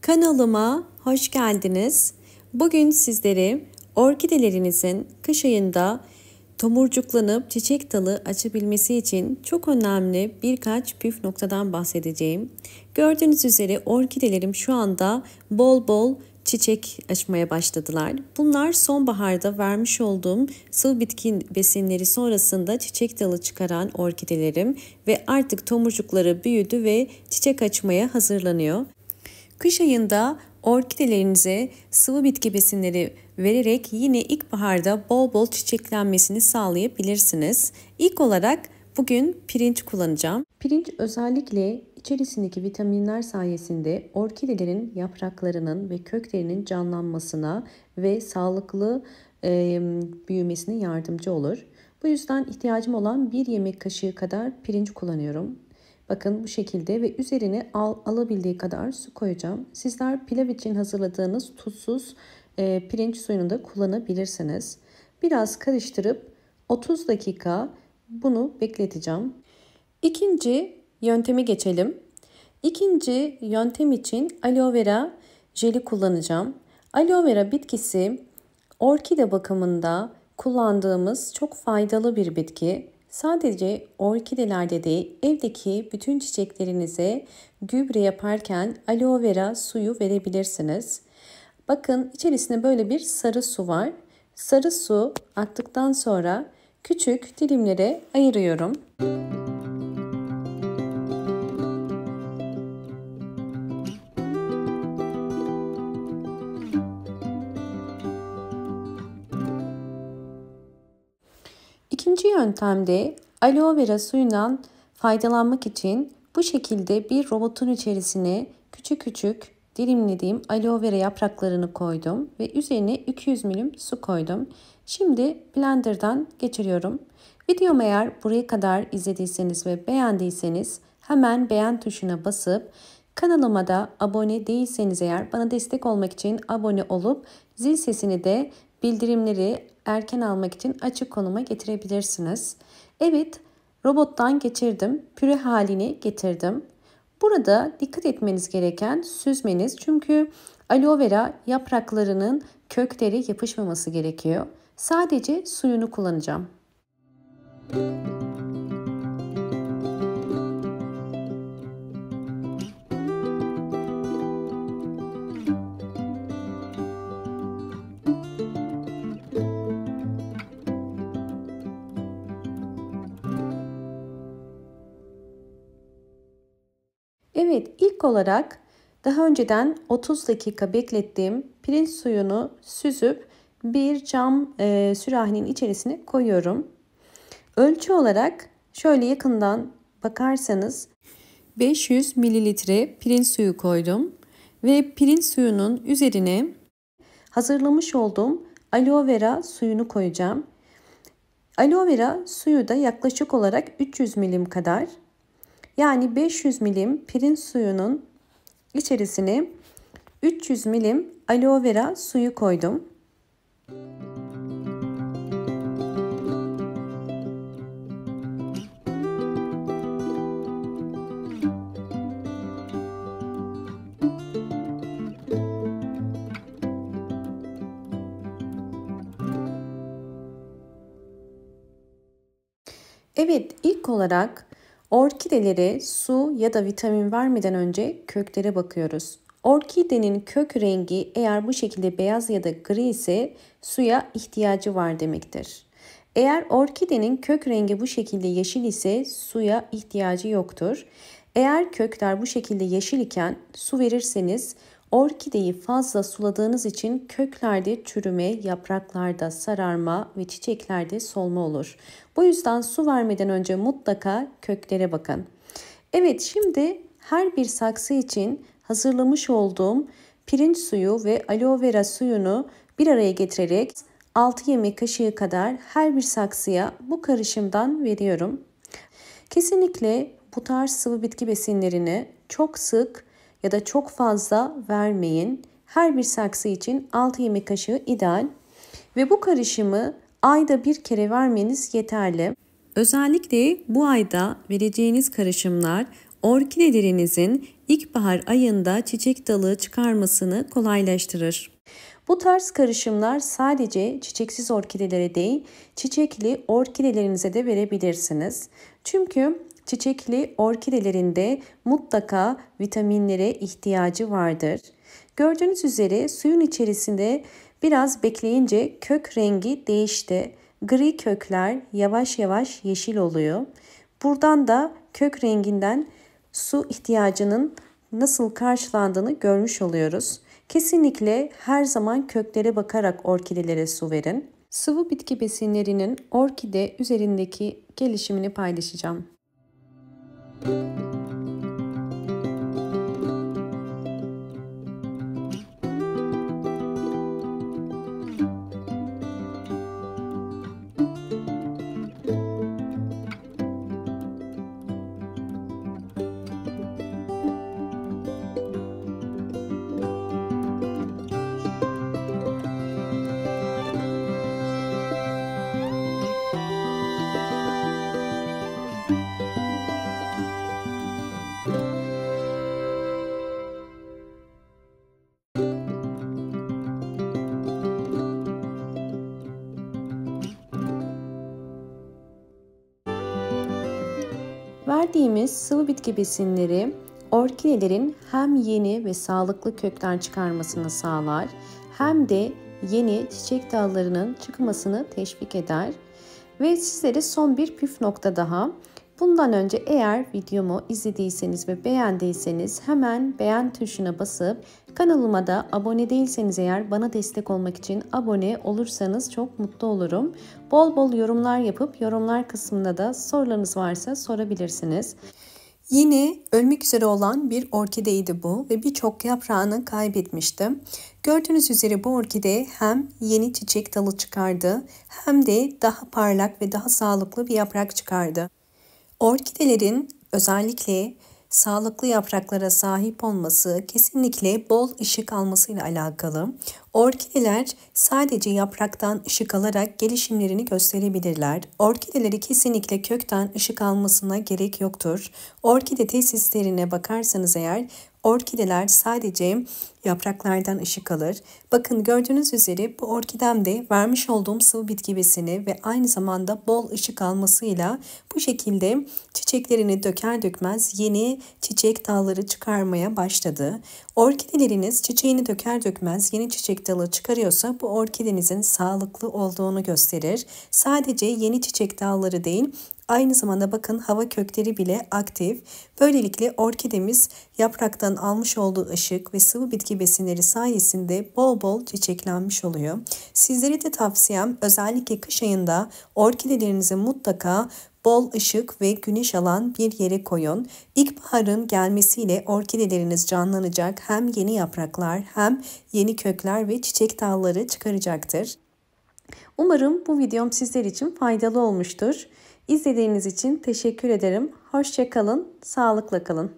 Kanalıma hoş geldiniz. Bugün sizlere orkidelerinizin kış ayında tomurcuklanıp çiçek dalı açabilmesi için çok önemli birkaç püf noktadan bahsedeceğim. Gördüğünüz üzere orkidelerim şu anda bol bol çiçek açmaya başladılar. Bunlar sonbaharda vermiş olduğum sıvı bitki besinleri sonrasında çiçek dalı çıkaran orkidelerim ve artık tomurcukları büyüdü ve çiçek açmaya hazırlanıyor. Kış ayında orkidelerinize sıvı bitki besinleri vererek yine ilkbaharda bol bol çiçeklenmesini sağlayabilirsiniz. İlk olarak bugün pirinç kullanacağım. Pirinç özellikle içerisindeki vitaminler sayesinde orkidelerin yapraklarının ve köklerinin canlanmasına ve sağlıklı büyümesine yardımcı olur. Bu yüzden ihtiyacım olan 1 yemek kaşığı kadar pirinç kullanıyorum. Bakın bu şekilde ve üzerine alabildiği kadar su koyacağım. Sizler pilav için hazırladığınız tuzsuz pirinç suyunu da kullanabilirsiniz. Biraz karıştırıp 30 dakika bunu bekleteceğim. İkinci yönteme geçelim. İkinci yöntem için aloe vera jeli kullanacağım. Aloe vera bitkisi orkide bakımında kullandığımız çok faydalı bir bitki. Sadece orkidelerde değil, evdeki bütün çiçeklerinize gübre yaparken aloe vera suyu verebilirsiniz. Bakın içerisinde böyle bir sarı su var. Sarı su aktıktan sonra küçük dilimlere ayırıyorum. İkinci yöntemde aloe vera suyundan faydalanmak için bu şekilde bir robotun içerisine küçük küçük dilimlediğim aloe vera yapraklarını koydum ve üzerine 200 ml su koydum. Şimdi blenderdan geçiriyorum. Videomu eğer buraya kadar izlediyseniz ve beğendiyseniz hemen beğen tuşuna basıp kanalıma da abone değilseniz eğer bana destek olmak için abone olup zil sesini de bildirimleri erken almak için açık konuma getirebilirsiniz. Evet, robottan geçirdim. Püre haline getirdim. Burada dikkat etmeniz gereken süzmeniz. Çünkü aloe vera yapraklarının kökleri yapışmaması gerekiyor. Sadece suyunu kullanacağım. Evet, ilk olarak daha önceden 30 dakika beklettiğim pirinç suyunu süzüp bir cam sürahinin içerisine koyuyorum. Ölçü olarak şöyle yakından bakarsanız 500 mililitre pirinç suyu koydum ve pirinç suyunun üzerine hazırlamış olduğum aloe vera suyunu koyacağım. Aloe vera suyu da yaklaşık olarak 300 milim kadar. Yani 500 milim pirinç suyunun içerisine 300 milim aloe vera suyu koydum. Evet, ilk olarak orkidelere su ya da vitamin vermeden önce köklere bakıyoruz. Orkidenin kök rengi eğer bu şekilde beyaz ya da gri ise suya ihtiyacı var demektir. Eğer orkidenin kök rengi bu şekilde yeşil ise suya ihtiyacı yoktur. Eğer kökler bu şekilde yeşil iken su verirseniz orkideyi fazla suladığınız için köklerde çürüme, yapraklarda sararma ve çiçeklerde solma olur. Bu yüzden su vermeden önce mutlaka köklere bakın. Evet, şimdi her bir saksı için hazırlamış olduğum pirinç suyu ve aloe vera suyunu bir araya getirerek 6 yemek kaşığı kadar her bir saksıya bu karışımdan veriyorum. Kesinlikle bu tarz sıvı bitki besinlerini çok sık ya da çok fazla vermeyin. Her bir saksı için 6 yemek kaşığı ideal ve bu karışımı ayda bir kere vermeniz yeterli. Özellikle bu ayda vereceğiniz karışımlar orkidelerinizin ilkbahar ayında çiçek dalı çıkarmasını kolaylaştırır. Bu tarz karışımlar sadece çiçeksiz orkidelere değil, çiçekli orkidelerinize de verebilirsiniz. Çünkü çiçekli orkidelerinde mutlaka vitaminlere ihtiyacı vardır. Gördüğünüz üzere suyun içerisinde biraz bekleyince kök rengi değişti. Gri kökler yavaş yavaş yeşil oluyor. Buradan da kök renginden su ihtiyacının nasıl karşılandığını görmüş oluyoruz. Kesinlikle her zaman köklere bakarak orkidelere su verin. Sıvı bitki besinlerinin orkide üzerindeki gelişimini paylaşacağım. Verdiğimiz sıvı bitki besinleri orkidelerin hem yeni ve sağlıklı kökler çıkarmasını sağlar, hem de yeni çiçek dallarının çıkmasını teşvik eder. Ve sizlere son bir püf nokta daha. Bundan önce eğer videomu izlediyseniz ve beğendiyseniz hemen beğen tuşuna basıp kanalıma da abone değilseniz eğer bana destek olmak için abone olursanız çok mutlu olurum. Bol bol yorumlar yapıp yorumlar kısmında da sorularınız varsa sorabilirsiniz. Yine ölmek üzere olan bir orkideydi bu ve birçok yaprağını kaybetmiştim. Gördüğünüz üzere bu orkide hem yeni çiçek dalı çıkardı hem de daha parlak ve daha sağlıklı bir yaprak çıkardı. Orkidelerin özellikle sağlıklı yapraklara sahip olması kesinlikle bol ışık almasıyla alakalı. Orkideler sadece yapraktan ışık alarak gelişimlerini gösterebilirler. Orkideleri kesinlikle kökten ışık almasına gerek yoktur. Orkide tesislerine bakarsanız eğer orkideler sadece yapraklardan ışık alır. Bakın gördüğünüz üzere bu orkidemde vermiş olduğum sıvı bitki besini ve aynı zamanda bol ışık almasıyla bu şekilde çiçeklerini döker dökmez yeni çiçek dalları çıkarmaya başladı. Orkideleriniz çiçeğini döker dökmez yeni çiçek dalı çıkarıyorsa bu orkidenizin sağlıklı olduğunu gösterir. Sadece yeni çiçek dalları değil, aynı zamanda bakın hava kökleri bile aktif. Böylelikle orkidemiz yapraktan almış olduğu ışık ve sıvı bitki besinleri sayesinde bol bol çiçeklenmiş oluyor. Sizlere de tavsiyem özellikle kış ayında orkidelerinizi mutlaka bol ışık ve güneş alan bir yere koyun. İlkbaharın gelmesiyle orkideleriniz canlanacak. Hem yeni yapraklar hem yeni kökler ve çiçek dalları çıkaracaktır. Umarım bu videom sizler için faydalı olmuştur. İzlediğiniz için teşekkür ederim. Hoşça kalın, sağlıkla kalın.